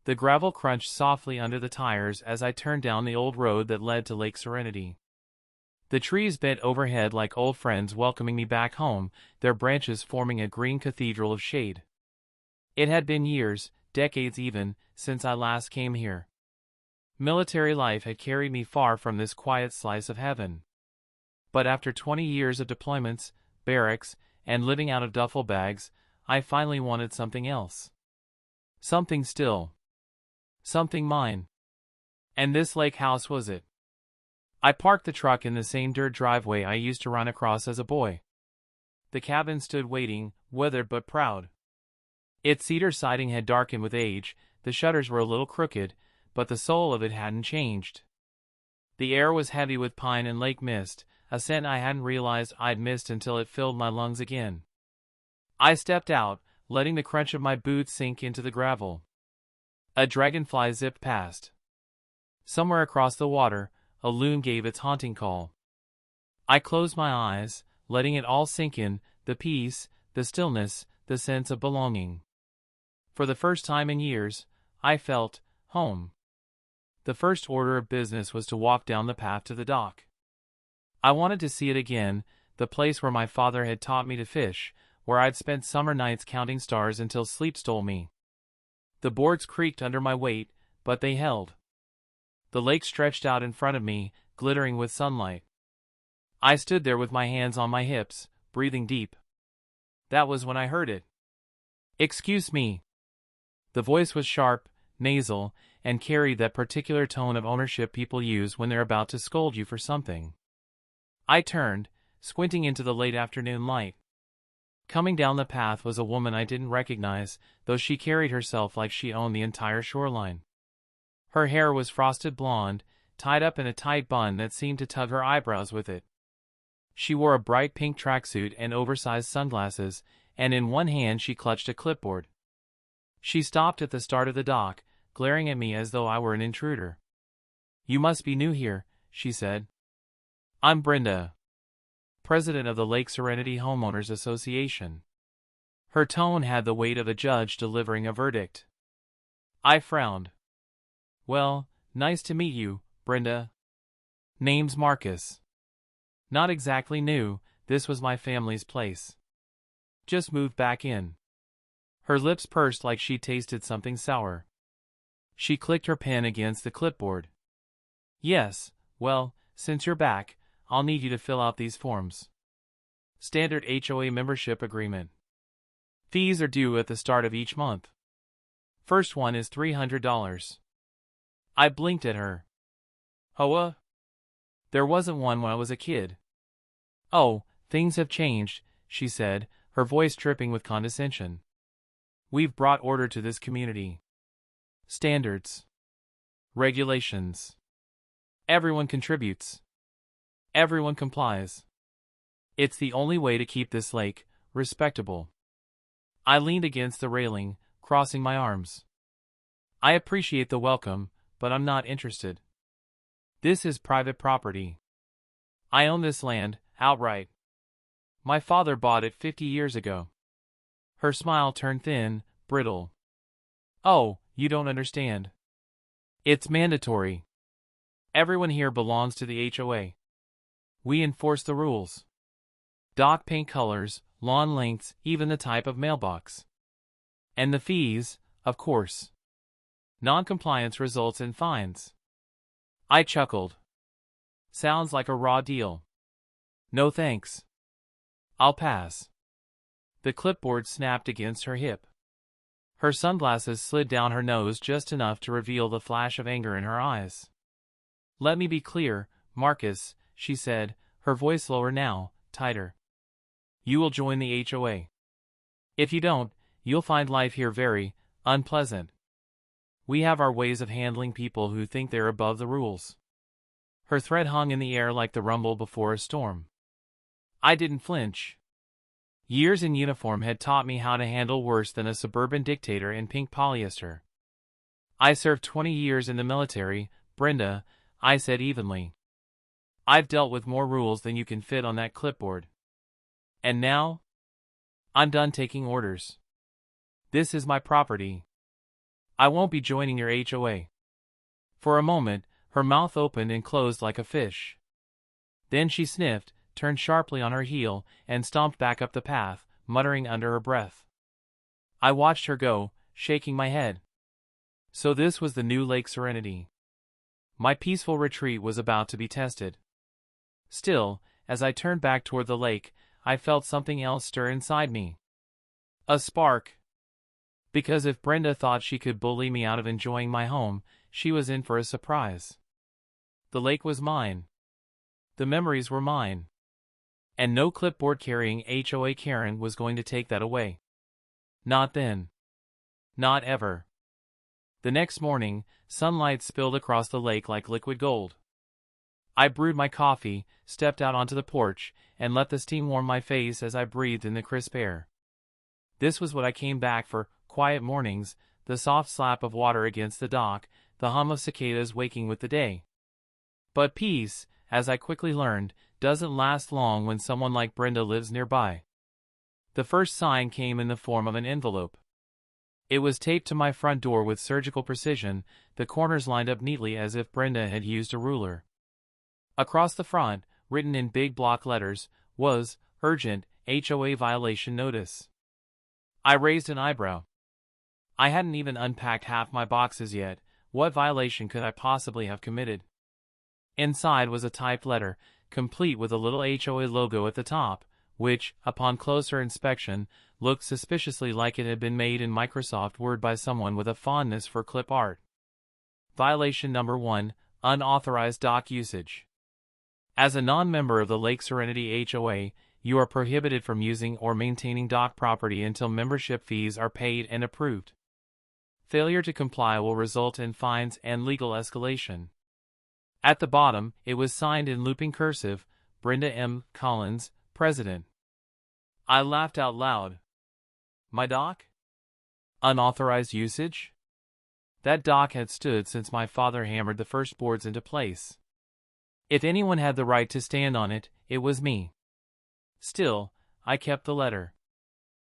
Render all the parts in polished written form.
The gravel crunched softly under the tires as I turned down the old road that led to Lake Serenity. The trees bent overhead like old friends welcoming me back home, their branches forming a green cathedral of shade. It had been years, decades even, since I last came here. Military life had carried me far from this quiet slice of heaven. But after 20 years of deployments, barracks, and living out of duffel bags, I finally wanted something else. Something still. Something mine. And this lake house was it. I parked the truck in the same dirt driveway I used to run across as a boy. The cabin stood waiting, weathered but proud. Its cedar siding had darkened with age, the shutters were a little crooked, but the soul of it hadn't changed. The air was heavy with pine and lake mist, a scent I hadn't realized I'd missed until it filled my lungs again. I stepped out, letting the crunch of my boots sink into the gravel. A dragonfly zipped past. Somewhere across the water, a loon gave its haunting call. I closed my eyes, letting it all sink in, the peace, the stillness, the sense of belonging. For the first time in years, I felt home. The first order of business was to walk down the path to the dock. I wanted to see it again, the place where my father had taught me to fish, where I'd spent summer nights counting stars until sleep stole me. The boards creaked under my weight, but they held. The lake stretched out in front of me, glittering with sunlight. I stood there with my hands on my hips, breathing deep. That was when I heard it. "Excuse me." The voice was sharp, nasal, and carried that particular tone of ownership people use when they're about to scold you for something. I turned, squinting into the late afternoon light. Coming down the path was a woman I didn't recognize, though she carried herself like she owned the entire shoreline. Her hair was frosted blonde, tied up in a tight bun that seemed to tug her eyebrows with it. She wore a bright pink tracksuit and oversized sunglasses, and in one hand she clutched a clipboard. She stopped at the start of the dock, glaring at me as though I were an intruder. "You must be new here," she said. "I'm Brenda, president of the Lake Serenity Homeowners Association." Her tone had the weight of a judge delivering a verdict. I frowned. "Well, nice to meet you, Brenda. Name's Marcus. Not exactly new, this was my family's place. Just moved back in." Her lips pursed like she tasted something sour. She clicked her pen against the clipboard. "Yes, well, since you're back, I'll need you to fill out these forms. Standard HOA membership agreement. Fees are due at the start of each month. First one is $300. I blinked at her. HOA? There wasn't one when I was a kid. "Oh, things have changed," she said, her voice dripping with condescension. "We've brought order to this community. Standards. Regulations. Everyone contributes. Everyone complies. It's the only way to keep this lake respectable." I leaned against the railing, crossing my arms. "I appreciate the welcome, but I'm not interested. This is private property. I own this land, outright. My father bought it 50 years ago." Her smile turned thin, brittle. "Oh, you don't understand. It's mandatory. Everyone here belongs to the HOA. We enforce the rules. Dock paint colors, lawn lengths, even the type of mailbox. And the fees, of course. Non-compliance results in fines." I chuckled. "Sounds like a raw deal. No thanks. I'll pass." The clipboard snapped against her hip. Her sunglasses slid down her nose just enough to reveal the flash of anger in her eyes. "Let me be clear, Marcus," she said, her voice lower now, tighter. "You will join the HOA. If you don't, you'll find life here very unpleasant. We have our ways of handling people who think they're above the rules." Her threat hung in the air like the rumble before a storm. I didn't flinch. Years in uniform had taught me how to handle worse than a suburban dictator in pink polyester. "I served 20 years in the military, Brenda," I said evenly. "I've dealt with more rules than you can fit on that clipboard. And now? I'm done taking orders. This is my property. I won't be joining your HOA. For a moment, her mouth opened and closed like a fish. Then she sniffed, turned sharply on her heel, and stomped back up the path, muttering under her breath. I watched her go, shaking my head. So this was the new Lake Serenity. My peaceful retreat was about to be tested. Still, as I turned back toward the lake, I felt something else stir inside me. A spark. Because if Brenda thought she could bully me out of enjoying my home, she was in for a surprise. The lake was mine. The memories were mine. And no clipboard-carrying HOA Karen was going to take that away. Not then. Not ever. The next morning, sunlight spilled across the lake like liquid gold. I brewed my coffee, stepped out onto the porch, and let the steam warm my face as I breathed in the crisp air. This was what I came back for: quiet mornings, the soft slap of water against the dock, the hum of cicadas waking with the day. But peace, as I quickly learned, doesn't last long when someone like Brenda lives nearby. The first sign came in the form of an envelope. It was taped to my front door with surgical precision, the corners lined up neatly as if Brenda had used a ruler. Across the front, written in big block letters, was, "Urgent, HOA violation notice." I raised an eyebrow. I hadn't even unpacked half my boxes yet. What violation could I possibly have committed? Inside was a typed letter, complete with a little HOA logo at the top, which, upon closer inspection, looked suspiciously like it had been made in Microsoft Word by someone with a fondness for clip art. Violation number 1, unauthorized dock usage. As a non-member of the Lake Serenity HOA, you are prohibited from using or maintaining dock property until membership fees are paid and approved. Failure to comply will result in fines and legal escalation. At the bottom, it was signed in looping cursive, Brenda M. Collins, President. I laughed out loud. My dock? Unauthorized usage? That dock had stood since my father hammered the first boards into place. If anyone had the right to stand on it, it was me. Still, I kept the letter.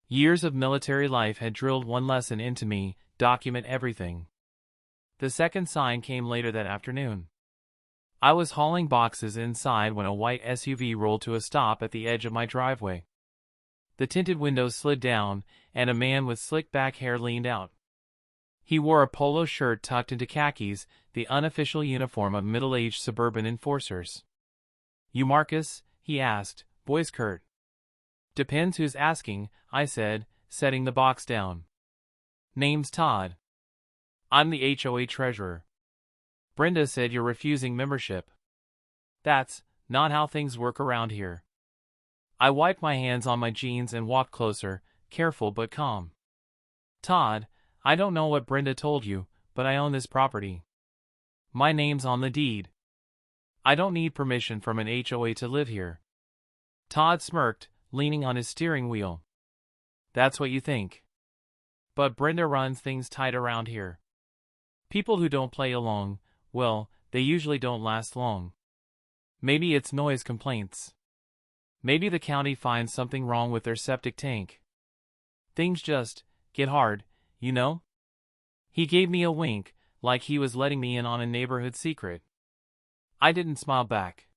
Years of military life had drilled one lesson into me: document everything. The second sign came later that afternoon. I was hauling boxes inside when a white SUV rolled to a stop at the edge of my driveway. The tinted windows slid down, and a man with slick back hair leaned out. He wore a polo shirt tucked into khakis, the unofficial uniform of middle-aged suburban enforcers. "You Marcus?" he asked, voice curt. "Depends who's asking," I said, setting the box down. "Name's Todd. I'm the HOA treasurer. Brenda said you're refusing membership." "That's not how things work around here." I wiped my hands on my jeans and walked closer, careful but calm. "Todd, I don't know what Brenda told you, but I own this property. My name's on the deed. I don't need permission from an HOA to live here." Todd smirked, leaning on his steering wheel. "That's what you think. But Brenda runs things tight around here. People who don't play along, well, they usually don't last long. Maybe it's noise complaints. Maybe the county finds something wrong with their septic tank. Things just get hard, you know?" He gave me a wink, like he was letting me in on a neighborhood secret. I didn't smile back.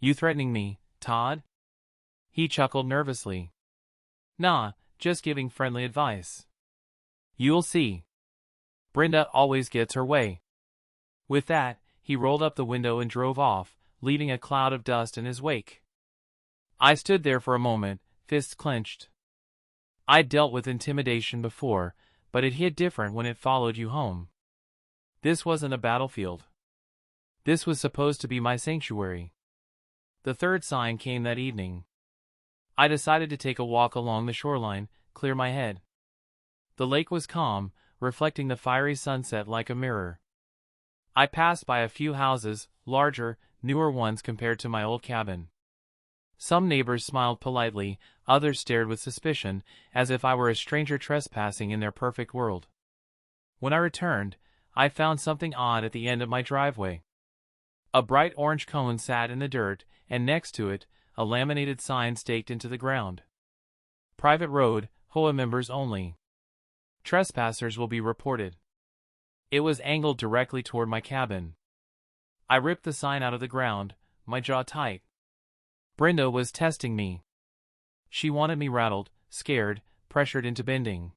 "You threatening me, Todd?" He chuckled nervously. "Nah, just giving friendly advice. You'll see. Brenda always gets her way." With that, he rolled up the window and drove off, leaving a cloud of dust in his wake. I stood there for a moment, fists clenched. I'd dealt with intimidation before, but it hit different when it followed you home. This wasn't a battlefield. This was supposed to be my sanctuary. The third sign came that evening. I decided to take a walk along the shoreline, clear my head. The lake was calm, reflecting the fiery sunset like a mirror. I passed by a few houses, larger, newer ones compared to my old cabin. Some neighbors smiled politely, others stared with suspicion, as if I were a stranger trespassing in their perfect world. When I returned, I found something odd at the end of my driveway. A bright orange cone sat in the dirt, and next to it, a laminated sign staked into the ground. "Private road, HOA members only. Trespassers will be reported." It was angled directly toward my cabin. I ripped the sign out of the ground, my jaw tight. Brenda was testing me. She wanted me rattled, scared, pressured into bending.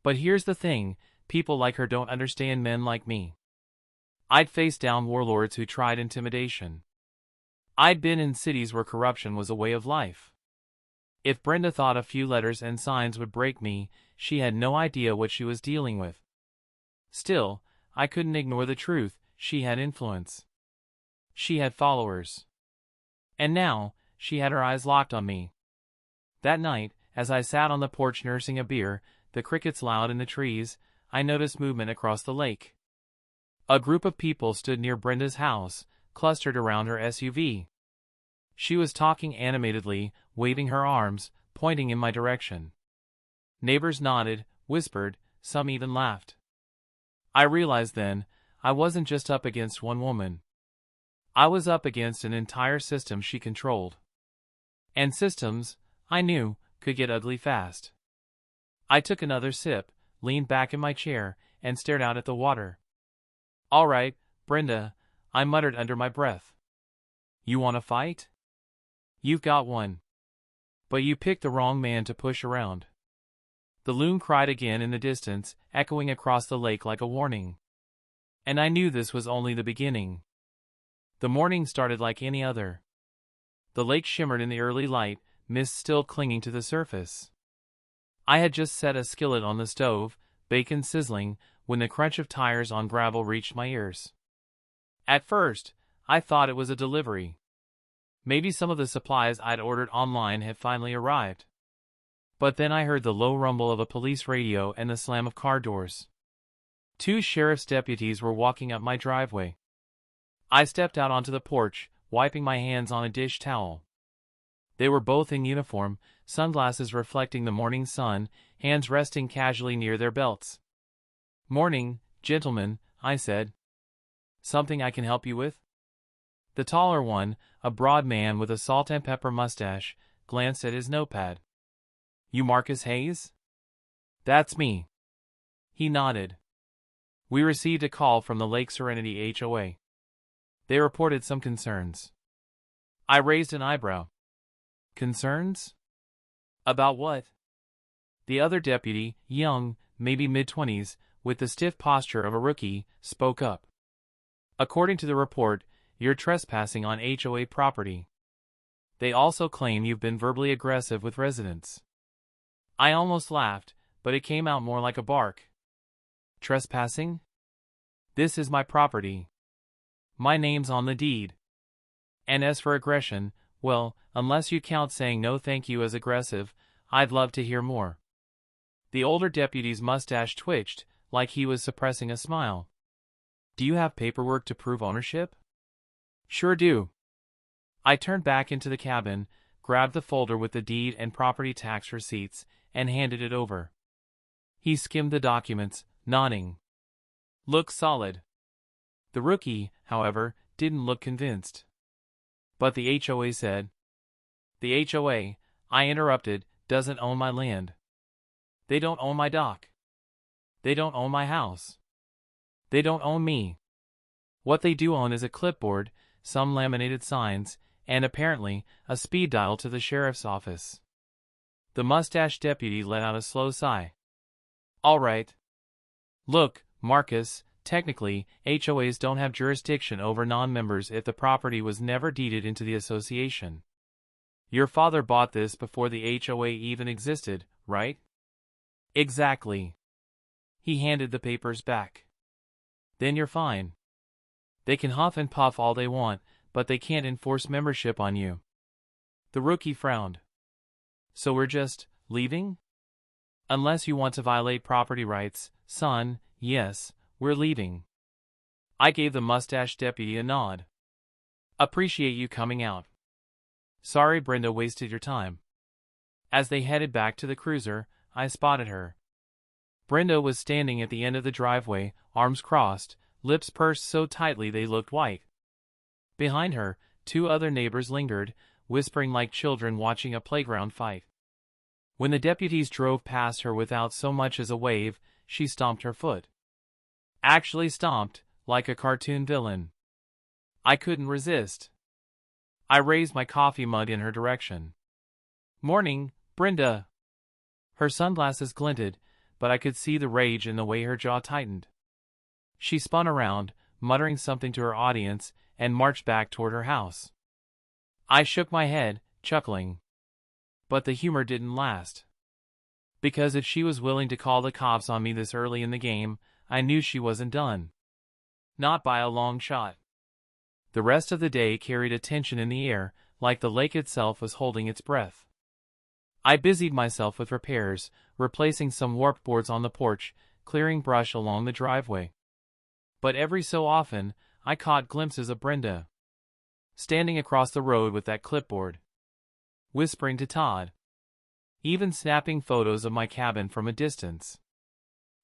But here's the thing, people like her don't understand men like me. I'd faced down warlords who tried intimidation. I'd been in cities where corruption was a way of life. If Brenda thought a few letters and signs would break me, she had no idea what she was dealing with. Still, I couldn't ignore the truth, she had influence. She had followers. And now, she had her eyes locked on me. That night, as I sat on the porch nursing a beer, the crickets loud in the trees, I noticed movement across the lake. A group of people stood near Brenda's house, clustered around her SUV. She was talking animatedly, waving her arms, pointing in my direction. Neighbors nodded, whispered, some even laughed. I realized then, I wasn't just up against one woman. I was up against an entire system she controlled. And systems, I knew, could get ugly fast. I took another sip, leaned back in my chair, and stared out at the water. "All right, Brenda," I muttered under my breath. "You want to fight? You've got one. But you picked the wrong man to push around." The loon cried again in the distance, echoing across the lake like a warning. And I knew this was only the beginning. The morning started like any other. The lake shimmered in the early light, mist still clinging to the surface. I had just set a skillet on the stove, bacon sizzling, when the crunch of tires on gravel reached my ears. At first, I thought it was a delivery. Maybe some of the supplies I'd ordered online had finally arrived. But then I heard the low rumble of a police radio and the slam of car doors. 2 sheriff's deputies were walking up my driveway. I stepped out onto the porch, wiping my hands on a dish towel. They were both in uniform, sunglasses reflecting the morning sun, hands resting casually near their belts. "Morning, gentlemen," I said. "Something I can help you with?" The taller one, a broad man with a salt and pepper mustache, glanced at his notepad. "You Marcus Hayes?" "That's me." He nodded. "We received a call from the Lake Serenity HOA. They reported some concerns." I raised an eyebrow. "Concerns? About what?" The other deputy, young, maybe mid-20s, with the stiff posture of a rookie, spoke up. "According to the report, you're trespassing on HOA property. They also claim you've been verbally aggressive with residents." I almost laughed, but it came out more like a bark. "Trespassing? This is my property. My name's on the deed. And as for aggression, well, unless you count saying no thank you as aggressive, I'd love to hear more." The older deputy's mustache twitched, like he was suppressing a smile. "Do you have paperwork to prove ownership?" "Sure do." I turned back into the cabin, grabbed the folder with the deed and property tax receipts, and handed it over. He skimmed the documents, nodding. "Looks solid." The rookie, however, didn't look convinced. "But the HOA said—" "The HOA," I interrupted, "doesn't own my land. They don't own my dock. They don't own my house. They don't own me. What they do own is a clipboard, some laminated signs, and apparently, a speed dial to the sheriff's office." The mustached deputy let out a slow sigh. "All right. Look, Marcus, technically, HOAs don't have jurisdiction over non-members if the property was never deeded into the association. Your father bought this before the HOA even existed, right?" "Exactly." He handed the papers back. "Then you're fine. They can huff and puff all they want, but they can't enforce membership on you." The rookie frowned. "So we're just leaving?" "Unless you want to violate property rights, son, yes, we're leaving." I gave the mustached deputy a nod. "Appreciate you coming out. Sorry Brenda wasted your time." As they headed back to the cruiser, I spotted her. Brenda was standing at the end of the driveway, arms crossed, lips pursed so tightly they looked white. Behind her, 2 other neighbors lingered, whispering like children watching a playground fight. When the deputies drove past her without so much as a wave, she stomped her foot. Actually stomped, like a cartoon villain. I couldn't resist. I raised my coffee mug in her direction. "Morning, Brenda." Her sunglasses glinted, but I could see the rage in the way her jaw tightened. She spun around, muttering something to her audience, and marched back toward her house. I shook my head, chuckling. But the humor didn't last. Because if she was willing to call the cops on me this early in the game, I knew she wasn't done. Not by a long shot. The rest of the day carried a tension in the air, like the lake itself was holding its breath. I busied myself with repairs, replacing some warped boards on the porch, clearing brush along the driveway. But every so often, I caught glimpses of Brenda, standing across the road with that clipboard, whispering to Todd, even snapping photos of my cabin from a distance.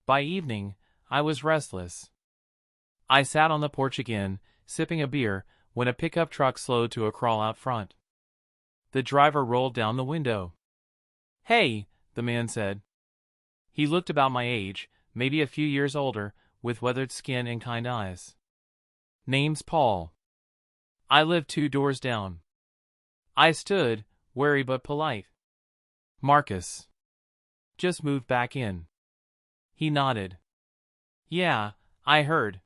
By evening, I was restless. I sat on the porch again, sipping a beer, when a pickup truck slowed to a crawl out front. The driver rolled down the window. "Hey," the man said. He looked about my age, maybe a few years older, with weathered skin and kind eyes. "Name's Paul. I live 2 doors down." I stood, wary but polite. "Marcus. Just moved back in." He nodded. "Yeah, I heard.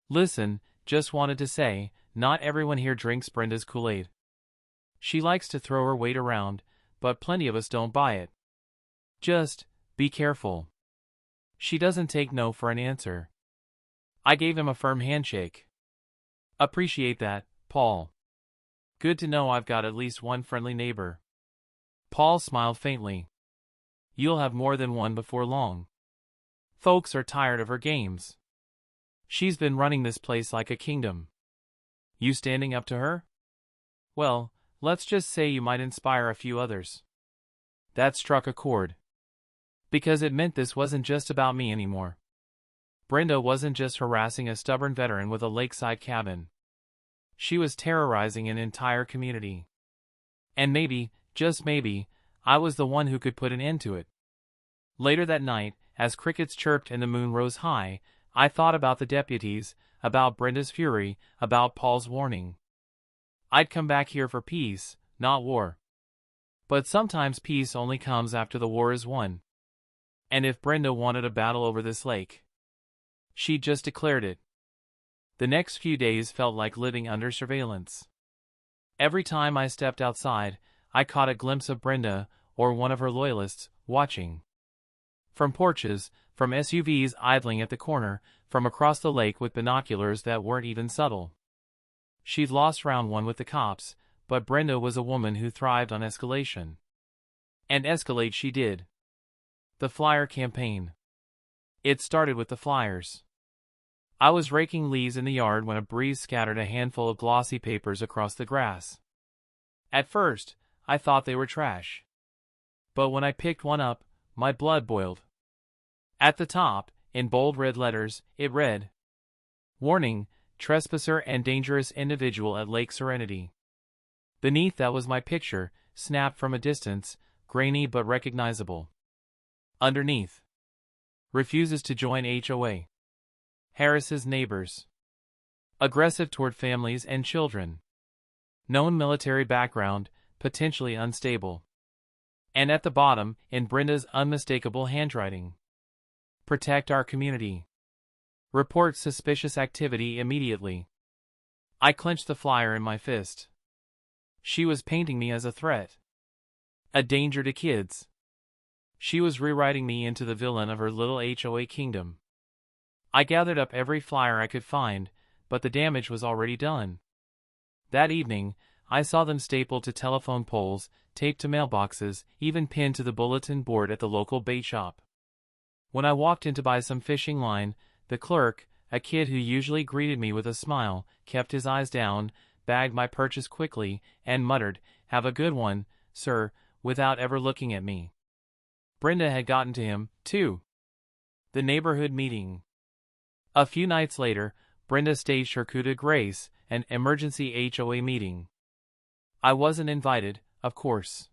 Listen, just wanted to say, not everyone here drinks Brenda's Kool-Aid. She likes to throw her weight around, but plenty of us don't buy it. Just be careful. She doesn't take no for an answer." I gave him a firm handshake. "Appreciate that, Paul. Good to know I've got at least one friendly neighbor." Paul smiled faintly. "You'll have more than one before long. Folks are tired of her games. She's been running this place like a kingdom. You standing up to her? Well, let's just say you might inspire a few others." That struck a chord. Because it meant this wasn't just about me anymore. Brenda wasn't just harassing a stubborn veteran with a lakeside cabin. She was terrorizing an entire community. And maybe, just maybe, I was the one who could put an end to it. Later that night, as crickets chirped and the moon rose high, I thought about the deputies, about Brenda's fury, about Paul's warning. I'd come back here for peace, not war. But sometimes peace only comes after the war is won. And if Brenda wanted a battle over this lake, she just declared it. The next few days felt like living under surveillance. Every time I stepped outside, I caught a glimpse of Brenda, or one of her loyalists, watching. From porches, from SUVs idling at the corner, from across the lake with binoculars that weren't even subtle. She'd lost round 1 with the cops, but Brenda was a woman who thrived on escalation. And escalate she did. The flyer campaign. It started with the flyers. I was raking leaves in the yard when a breeze scattered a handful of glossy papers across the grass. At first, I thought they were trash. But when I picked one up, my blood boiled. At the top, in bold red letters, it read, "Warning, trespasser and dangerous individual at Lake Serenity." Beneath that was my picture, snapped from a distance, grainy but recognizable. Underneath, "Refuses to join HOA. Harasses neighbors. Aggressive toward families and children. Known military background, potentially unstable." And at the bottom, in Brenda's unmistakable handwriting, "Protect our community. Report suspicious activity immediately." I clenched the flyer in my fist. She was painting me as a threat. A danger to kids. She was rewriting me into the villain of her little HOA kingdom. I gathered up every flyer I could find, but the damage was already done. That evening, I saw them stapled to telephone poles, taped to mailboxes, even pinned to the bulletin board at the local bait shop. When I walked in to buy some fishing line, the clerk, a kid who usually greeted me with a smile, kept his eyes down, bagged my purchase quickly, and muttered, "Have a good one, sir," without ever looking at me. Brenda had gotten to him, too. The neighborhood meeting. A few nights later, Brenda staged her coup de grace, an emergency HOA meeting. I wasn't invited, of course.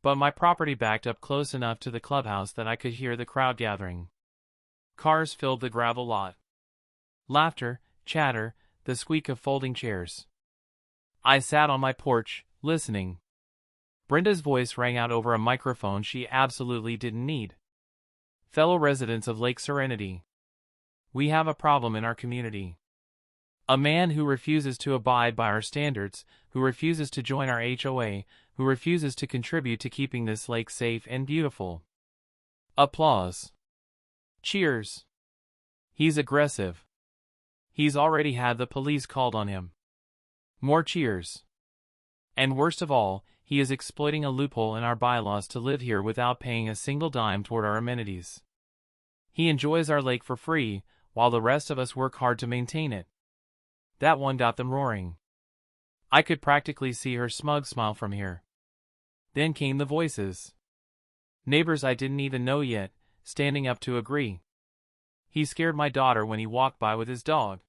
But my property backed up close enough to the clubhouse that I could hear the crowd gathering. Cars filled the gravel lot. Laughter, chatter, the squeak of folding chairs. I sat on my porch, listening. Brenda's voice rang out over a microphone she absolutely didn't need. Fellow residents of Lake Serenity. We have a problem in our community. A man who refuses to abide by our standards, who refuses to join our HOA, who refuses to contribute to keeping this lake safe and beautiful. Applause. Cheers. He's aggressive. He's already had the police called on him. More cheers. And worst of all, he is exploiting a loophole in our bylaws to live here without paying a single dime toward our amenities. He enjoys our lake for free, while the rest of us work hard to maintain it. That one got them roaring. I could practically see her smug smile from here. Then came the voices. Neighbors I didn't even know yet, standing up to agree. He scared my daughter when he walked by with his dog.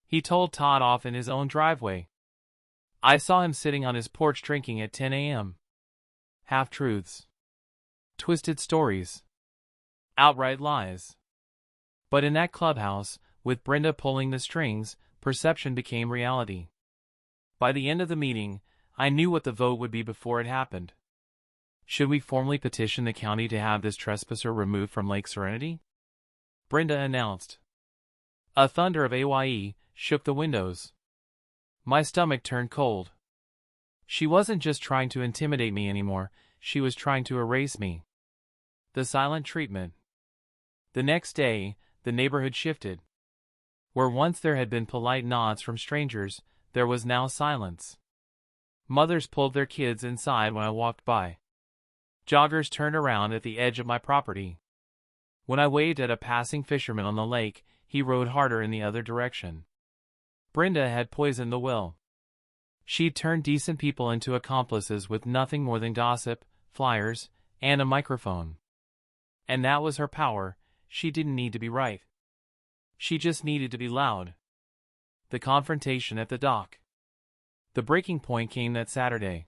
He told Todd off in his own driveway. I saw him sitting on his porch drinking at 10 a.m. Half-truths. Twisted stories. Outright lies. But in that clubhouse, with Brenda pulling the strings, perception became reality. By the end of the meeting, I knew what the vote would be before it happened. Should we formally petition the county to have this trespasser removed from Lake Serenity? Brenda announced. A thunder of AYE shook the windows. My stomach turned cold. She wasn't just trying to intimidate me anymore, she was trying to erase me. The silent treatment. The next day, the neighborhood shifted. Where once there had been polite nods from strangers, there was now silence. Mothers pulled their kids inside when I walked by. Joggers turned around at the edge of my property. When I waved at a passing fisherman on the lake, he rowed harder in the other direction. Brenda had poisoned the well. She'd turned decent people into accomplices with nothing more than gossip, flyers, and a microphone. And that was her power. She didn't need to be right. She just needed to be loud. The confrontation at the dock. The breaking point came that Saturday.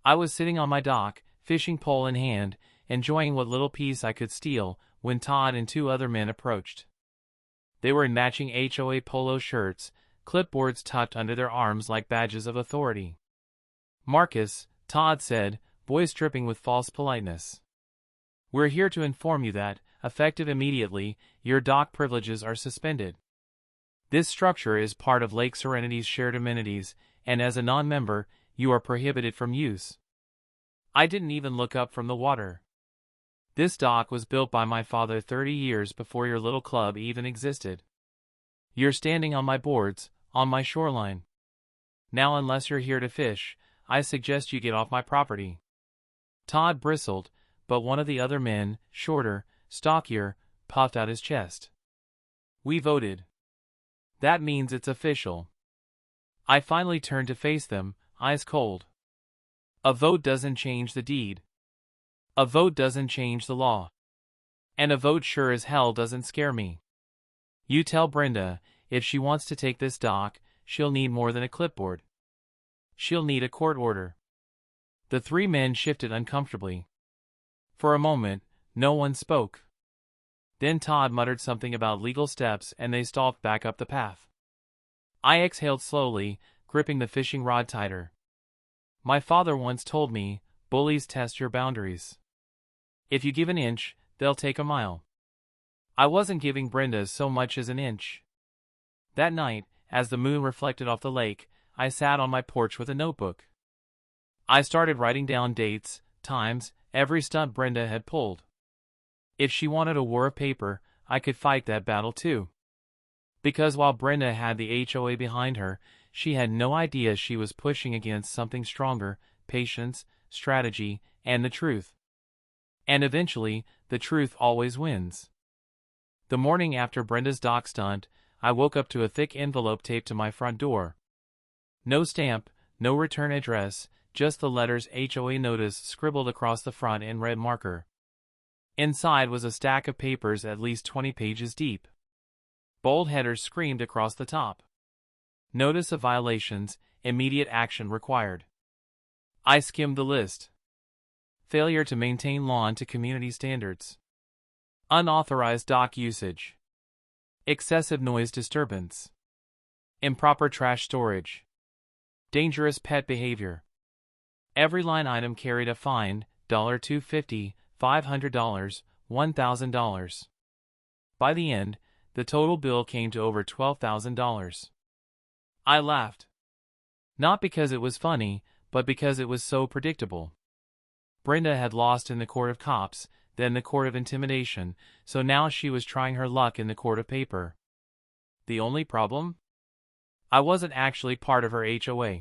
I was sitting on my dock, fishing pole in hand, enjoying what little piece I could steal, when Todd and two other men approached. They were in matching HOA polo shirts, clipboards tucked under their arms like badges of authority. Marcus, Todd said, voice dripping with false politeness. We're here to inform you that, effective immediately, your dock privileges are suspended. This structure is part of Lake Serenity's shared amenities, and as a non-member, you are prohibited from use. I didn't even look up from the water. This dock was built by my father 30 years before your little club even existed. You're standing on my boards, on my shoreline. Now, unless you're here to fish, I suggest you get off my property. Todd bristled, but one of the other men, shorter, stockier, puffed out his chest. We voted. That means it's official. I finally turned to face them, eyes cold. A vote doesn't change the deed. A vote doesn't change the law. And a vote sure as hell doesn't scare me. You tell Brenda, if she wants to take this dock, she'll need more than a clipboard. She'll need a court order. The three men shifted uncomfortably. For a moment, no one spoke. Then Todd muttered something about legal steps and they stalked back up the path. I exhaled slowly, gripping the fishing rod tighter. My father once told me, bullies test your boundaries. If you give an inch, they'll take a mile. I wasn't giving Brenda so much as an inch. That night, as the moon reflected off the lake, I sat on my porch with a notebook. I started writing down dates, times, every stunt Brenda had pulled. If she wanted a war of paper, I could fight that battle too. Because while Brenda had the HOA behind her, she had no idea she was pushing against something stronger, patience, strategy, and the truth. And eventually, the truth always wins. The morning after Brenda's dock stunt, I woke up to a thick envelope taped to my front door. No stamp, no return address, just the letters HOA notice scribbled across the front in red marker. Inside was a stack of papers at least 20 pages deep. Bold headers screamed across the top. Notice of violations, immediate action required. I skimmed the list. Failure to maintain lawn to community standards. Unauthorized dock usage. Excessive noise disturbance. Improper trash storage. Dangerous pet behavior. Every line item carried a fine, $250, $500, $1,000. By the end, the total bill came to over $12,000. I laughed. Not because it was funny, but because it was so predictable. Brenda had lost in the court of cops, then the court of intimidation, so now she was trying her luck in the court of paper. The only problem? I wasn't actually part of her HOA.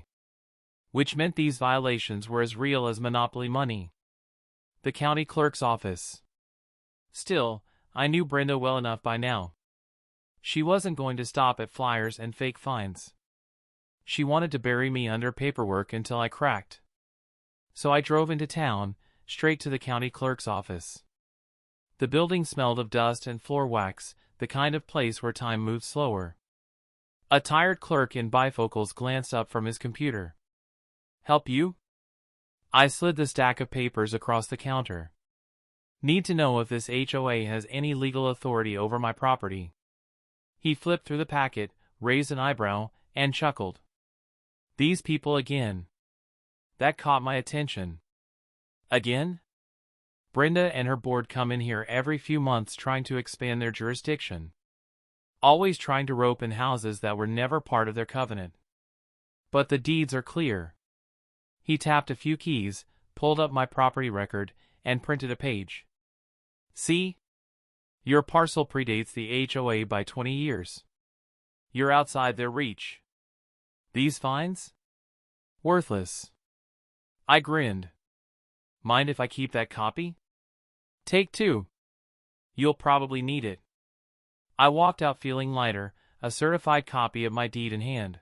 Which meant these violations were as real as monopoly money. The county clerk's office. Still, I knew Brenda well enough by now. She wasn't going to stop at flyers and fake fines. She wanted to bury me under paperwork until I cracked. So I drove into town, straight to the county clerk's office. The building smelled of dust and floor wax, the kind of place where time moved slower. A tired clerk in bifocals glanced up from his computer. "Help you?" I slid the stack of papers across the counter. "Need to know if this HOA has any legal authority over my property." He flipped through the packet, raised an eyebrow, and chuckled. "These people again." That caught my attention. Again? Brenda and her board come in here every few months trying to expand their jurisdiction. Always trying to rope in houses that were never part of their covenant. But the deeds are clear. He tapped a few keys, pulled up my property record, and printed a page. "See? Your parcel predates the HOA by 20 years. You're outside their reach. These fines? Worthless." I grinned. "Mind if I keep that copy?" "Take two. You'll probably need it." I walked out feeling lighter, a certified copy of my deed in hand.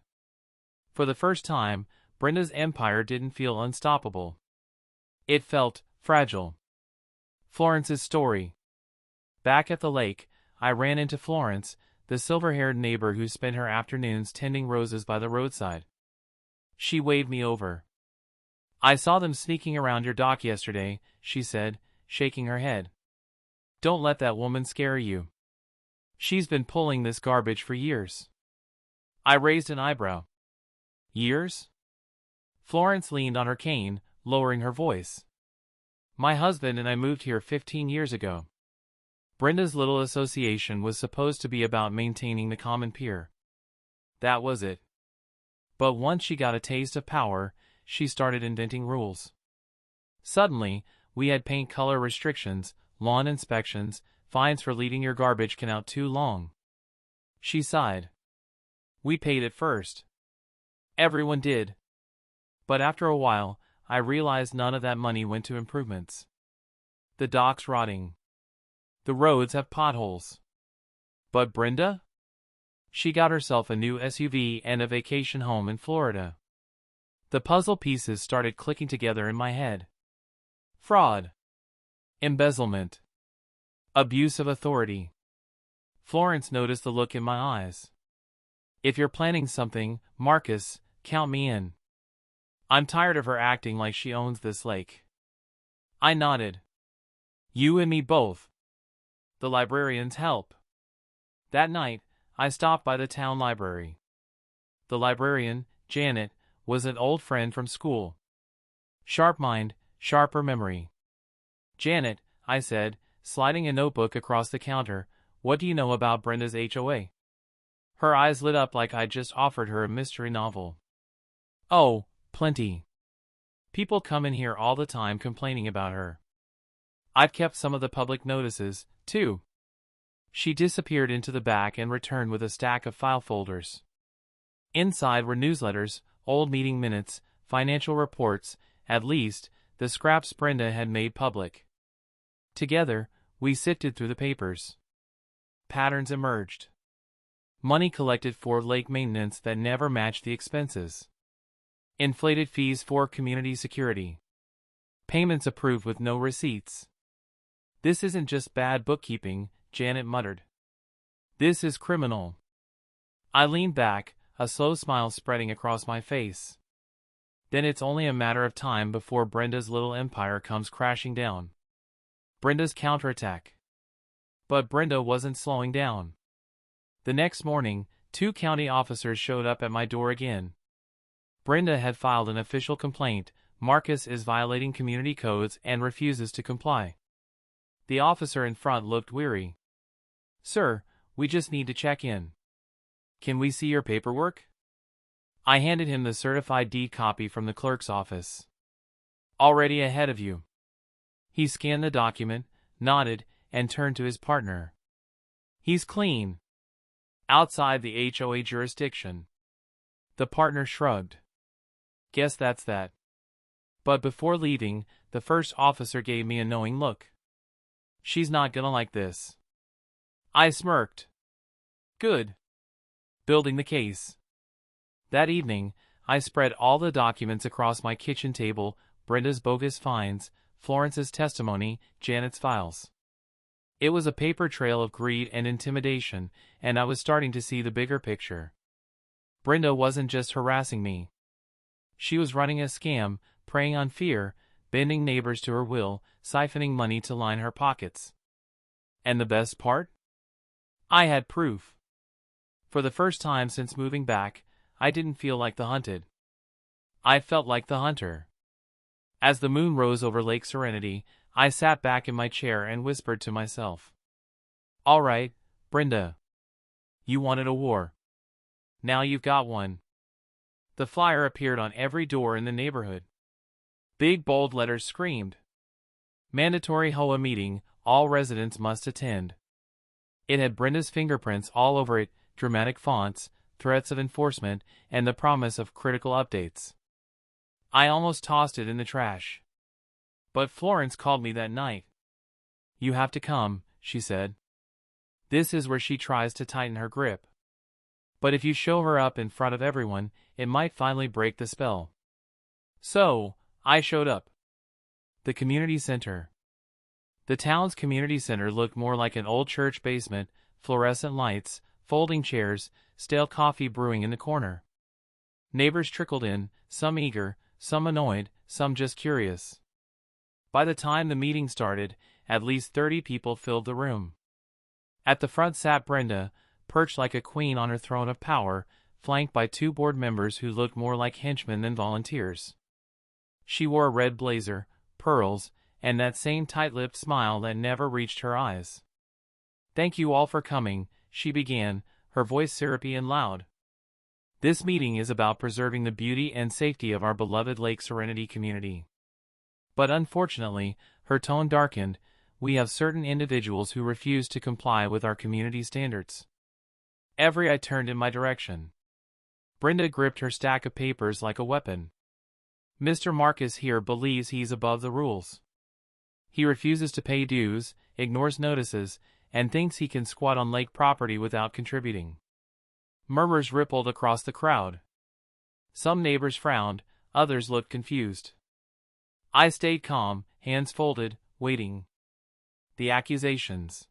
For the first time, Brenda's empire didn't feel unstoppable. It felt fragile. Florence's story. Back at the lake, I ran into Florence, the silver-haired neighbor who spent her afternoons tending roses by the roadside. She waved me over. "I saw them sneaking around your dock yesterday," she said, shaking her head. "Don't let that woman scare you. She's been pulling this garbage for years." I raised an eyebrow. "Years?" Florence leaned on her cane, lowering her voice. "My husband and I moved here 15 years ago. Brenda's little association was supposed to be about maintaining the common pier. That was it. But once she got a taste of power, she started inventing rules. Suddenly, we had paint color restrictions, lawn inspections, fines for leaving your garbage can out too long." She sighed. "We paid it first. Everyone did. But after a while, I realized none of that money went to improvements. The dock's rotting. The roads have potholes. But Brenda? She got herself a new SUV and a vacation home in Florida." The puzzle pieces started clicking together in my head. Fraud. Embezzlement. Abuse of authority. Florence noticed the look in my eyes. "If you're planning something, Marcus, count me in. I'm tired of her acting like she owns this lake." I nodded. "You and me both. The librarians help." That night, I stopped by the town library. The librarian, Janet, was an old friend from school. Sharp mind, sharper memory. "Janet," I said, sliding a notebook across the counter, "what do you know about Brenda's HOA?" Her eyes lit up like I'd just offered her a mystery novel. "Oh, plenty. People come in here all the time complaining about her. I've kept some of the public notices, too." She disappeared into the back and returned with a stack of file folders. Inside were newsletters, old meeting minutes, financial reports, at least, the scraps Brenda had made public. Together, we sifted through the papers. Patterns emerged. Money collected for lake maintenance that never matched the expenses. Inflated fees for community security. Payments approved with no receipts. "This isn't just bad bookkeeping," Janet muttered. "This is criminal." I leaned back, a slow smile spreading across my face. Then it's only a matter of time before Brenda's little empire comes crashing down. Brenda's counterattack. But Brenda wasn't slowing down. The next morning, 2 county officers showed up at my door again. Brenda had filed an official complaint. Marcus is violating community codes and refuses to comply. The officer in front looked weary. "Sir, we just need to check in. Can we see your paperwork?" I handed him the certified deed copy from the clerk's office. "Already ahead of you." He scanned the document, nodded, and turned to his partner. "He's clean. Outside the HOA jurisdiction." The partner shrugged. "Guess that's that." But before leaving, the first officer gave me a knowing look. "She's not gonna like this." I smirked. "Good. Building the case." That evening, I spread all the documents across my kitchen table: Brenda's bogus fines, Florence's testimony, Janet's files. It was a paper trail of greed and intimidation, and I was starting to see the bigger picture. Brenda wasn't just harassing me. She was running a scam, preying on fear, bending neighbors to her will, siphoning money to line her pockets. And the best part? I had proof. For the first time since moving back, I didn't feel like the hunted. I felt like the hunter. As the moon rose over Lake Serenity, I sat back in my chair and whispered to myself. "All right, Brenda. You wanted a war. Now you've got one." The flyer appeared on every door in the neighborhood. Big bold letters screamed, "Mandatory HOA meeting, all residents must attend." It had Brenda's fingerprints all over it, dramatic fonts, threats of enforcement, and the promise of critical updates. I almost tossed it in the trash. But Florence called me that night. "You have to come," she said. "This is where she tries to tighten her grip. But if you show her up in front of everyone, it might finally break the spell." So, I showed up. The community center. The town's community center looked more like an old church basement: fluorescent lights, folding chairs, stale coffee brewing in the corner. Neighbors trickled in, some eager, some annoyed, some just curious. By the time the meeting started, at least 30 people filled the room. At the front sat Brenda, perched like a queen on her throne of power, flanked by 2 board members who looked more like henchmen than volunteers. She wore a red blazer, pearls, and that same tight-lipped smile that never reached her eyes. "Thank you all for coming," she began, her voice syrupy and loud. "This meeting is about preserving the beauty and safety of our beloved Lake Serenity community." But unfortunately, her tone darkened, "We have certain individuals who refuse to comply with our community standards." Every eye turned in my direction. Brenda gripped her stack of papers like a weapon. "Mr. Marcus here believes he's above the rules. He refuses to pay dues, ignores notices, and thinks he can squat on lake property without contributing." Murmurs rippled across the crowd. Some neighbors frowned, others looked confused. I stayed calm, hands folded, waiting. The accusations.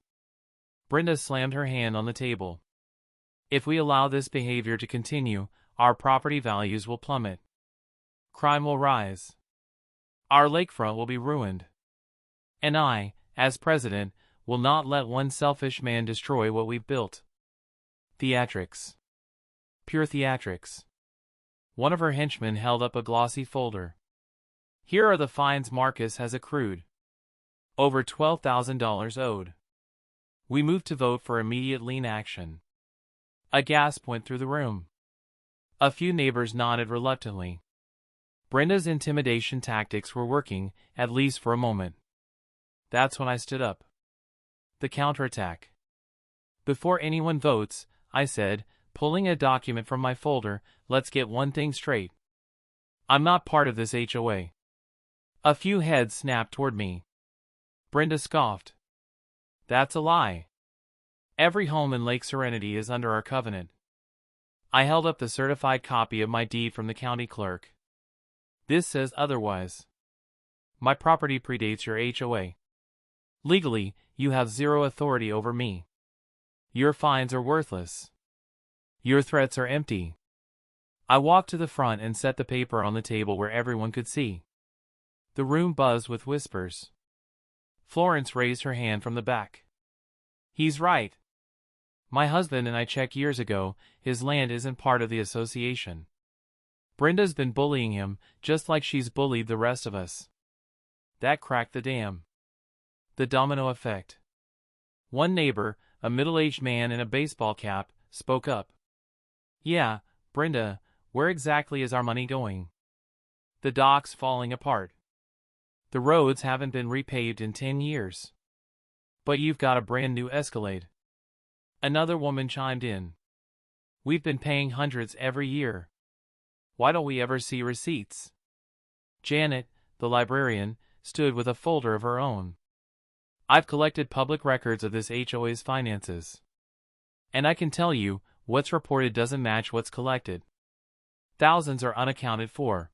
Brenda slammed her hand on the table. "If we allow this behavior to continue, our property values will plummet. Crime will rise. Our lakefront will be ruined. And I, as president, will not let one selfish man destroy what we've built." Theatrics. Pure theatrics. One of her henchmen held up a glossy folder. "Here are the fines Marcus has accrued. Over $12,000 owed. We move to vote for immediate lien action." A gasp went through the room. A few neighbors nodded reluctantly. Brenda's intimidation tactics were working, at least for a moment. That's when I stood up. The counterattack. "Before anyone votes," I said, pulling a document from my folder, "let's get one thing straight. I'm not part of this HOA." A few heads snapped toward me. Brenda scoffed. "That's a lie. Every home in Lake Serenity is under our covenant." I held up the certified copy of my deed from the county clerk. "This says otherwise. My property predates your HOA. Legally, you have zero authority over me. Your fines are worthless. Your threats are empty." I walked to the front and set the paper on the table where everyone could see. The room buzzed with whispers. Florence raised her hand from the back. He's right. My husband and I checked years ago, his land isn't part of the association. Brenda's been bullying him, just like she's bullied the rest of us. That cracked the dam. The domino effect. One neighbor, a middle-aged man in a baseball cap, spoke up. Yeah, Brenda, where exactly is our money going? The dock's falling apart. The roads haven't been repaved in 10 years. But you've got a brand new Escalade. Another woman chimed in. We've been paying hundreds every year. Why don't we ever see receipts? Janet, the librarian, stood with a folder of her own. I've collected public records of this HOA's finances. And I can tell you, what's reported doesn't match what's collected. Thousands are unaccounted for.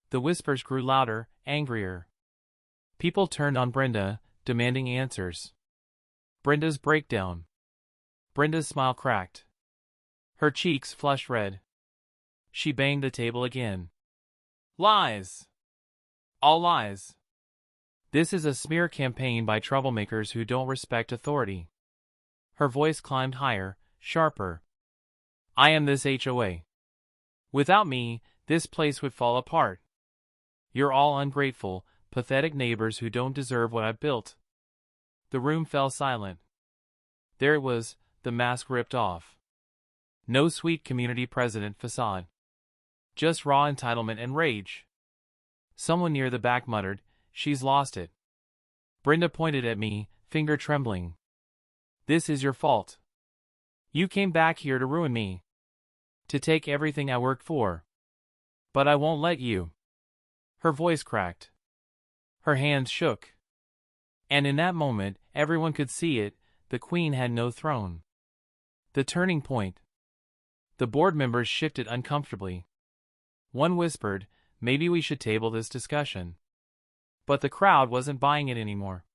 The whispers grew louder, angrier. People turned on Brenda, demanding answers. Brenda's breakdown. Brenda's smile cracked. Her cheeks flushed red. She banged the table again. Lies! All lies. This is a smear campaign by troublemakers who don't respect authority. Her voice climbed higher, sharper. I am this HOA. Without me, this place would fall apart. You're all ungrateful, pathetic neighbors who don't deserve what I've built. The room fell silent. There it was, the mask ripped off. No sweet community president facade. Just raw entitlement and rage. Someone near the back muttered, "She's lost it." Brenda pointed at me, finger trembling. This is your fault. You came back here to ruin me. To take everything I worked for. But I won't let you. Her voice cracked. Her hands shook. And in that moment, everyone could see it, the queen had no throne. The turning point. The board members shifted uncomfortably. One whispered, maybe we should table this discussion. But the crowd wasn't buying it anymore.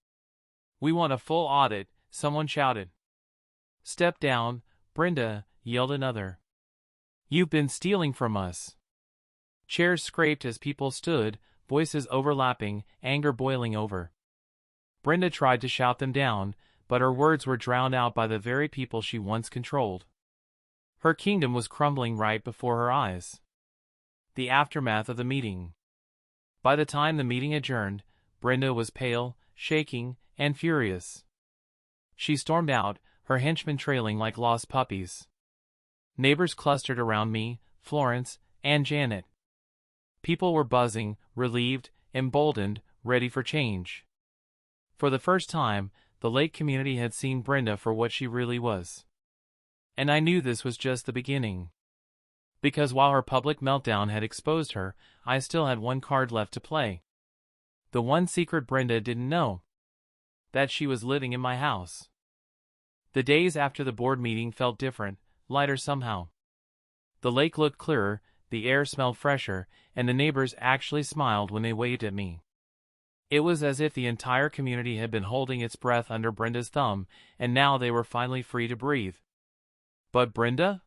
We want a full audit, someone shouted. Step down, Brenda, yelled another. You've been stealing from us. Chairs scraped as people stood, voices overlapping, anger boiling over. Brenda tried to shout them down, but her words were drowned out by the very people she once controlled. Her kingdom was crumbling right before her eyes. The aftermath of the meeting. By the time the meeting adjourned, Brenda was pale, shaking, and furious. She stormed out, her henchmen trailing like lost puppies. Neighbors clustered around me, Florence, and Janet. People were buzzing, relieved, emboldened, ready for change. For the first time, the Lake community had seen Brenda for what she really was. And I knew this was just the beginning. Because while her public meltdown had exposed her, I still had one card left to play. The one secret Brenda didn't know. That she was living in my house. The days after the board meeting felt different, lighter somehow. The lake looked clearer, the air smelled fresher, and the neighbors actually smiled when they waved at me. It was as if the entire community had been holding its breath under Brenda's thumb, and now they were finally free to breathe. But Brenda?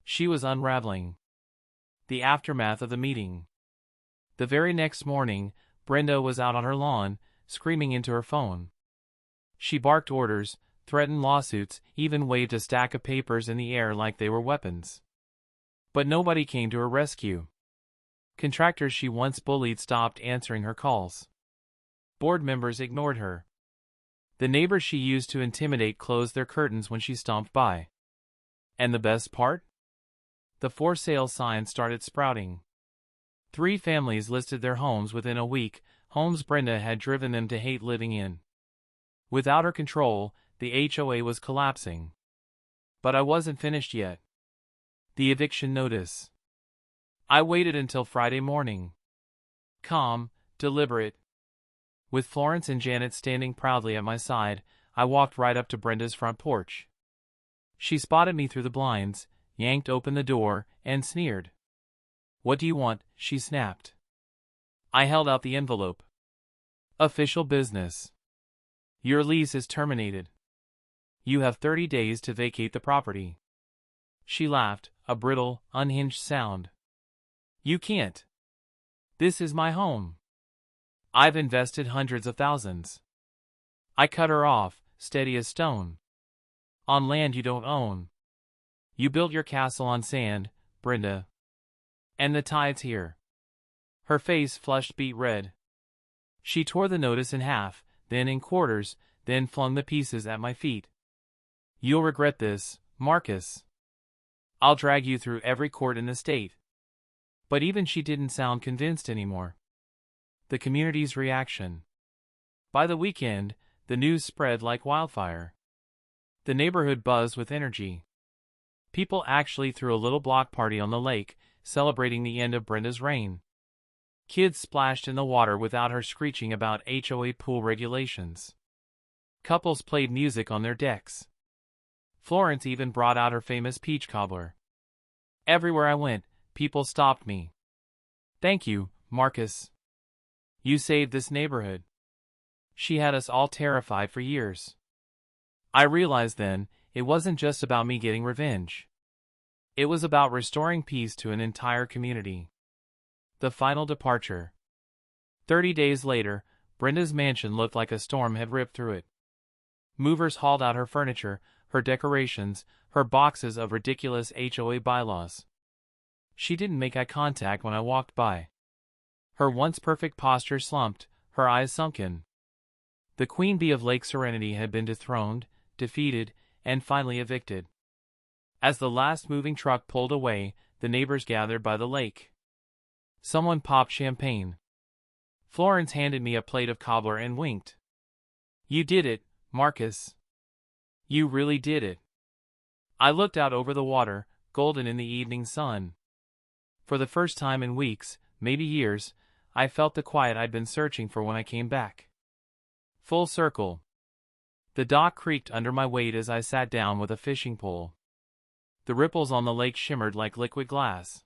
She was unraveling. The aftermath of the meeting. The very next morning, Brenda was out on her lawn, screaming into her phone. She barked orders, threatened lawsuits, even waved a stack of papers in the air like they were weapons. But nobody came to her rescue. Contractors she once bullied stopped answering her calls. Board members ignored her. The neighbors she used to intimidate closed their curtains when she stomped by. And the best part? The for sale sign started sprouting. 3 families listed their homes within a week, homes Brenda had driven them to hate living in. Without her control, the HOA was collapsing. But I wasn't finished yet. The eviction notice. I waited until Friday morning. Calm, deliberate. With Florence and Janet standing proudly at my side, I walked right up to Brenda's front porch. She spotted me through the blinds, yanked open the door, and sneered. "What do you want?" she snapped. I held out the envelope. Official business. Your lease is terminated. You have 30 days to vacate the property. She laughed, a brittle, unhinged sound. You can't. This is my home. I've invested hundreds of thousands. I cut her off, steady as stone. On land you don't own. You built your castle on sand, Brenda. And the tide's here. Her face flushed beet red. She tore the notice in half, then in quarters, then flung the pieces at my feet. You'll regret this, Marcus. I'll drag you through every court in the state. But even she didn't sound convinced anymore. The community's reaction. By the weekend, the news spread like wildfire. The neighborhood buzzed with energy. People actually threw a little block party on the lake, celebrating the end of Brenda's reign. Kids splashed in the water without her screeching about HOA pool regulations. Couples played music on their decks. Florence even brought out her famous peach cobbler. Everywhere I went, people stopped me. Thank you, Marcus. You saved this neighborhood. She had us all terrified for years. I realized then, it wasn't just about me getting revenge. It was about restoring peace to an entire community. The final departure. 30 days later, Brenda's mansion looked like a storm had ripped through it. Movers hauled out her furniture, her decorations, her boxes of ridiculous HOA bylaws. She didn't make eye contact when I walked by. Her once perfect posture slumped, her eyes sunken. The queen bee of Lake Serenity had been dethroned, defeated, and finally evicted. As the last moving truck pulled away, the neighbors gathered by the lake. Someone popped champagne. Florence handed me a plate of cobbler and winked. You did it, Marcus. You really did it. I looked out over the water, golden in the evening sun. For the first time in weeks, maybe years, I felt the quiet I'd been searching for when I came back. Full circle. The dock creaked under my weight as I sat down with a fishing pole. The ripples on the lake shimmered like liquid glass.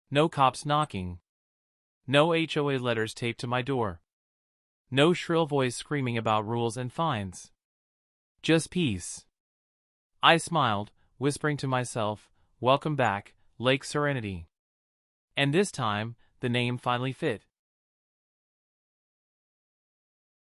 No cops knocking. No HOA letters taped to my door. No shrill voice screaming about rules and fines. Just peace. I smiled, whispering to myself, "Welcome back, Lake Serenity." And this time, the name finally fit.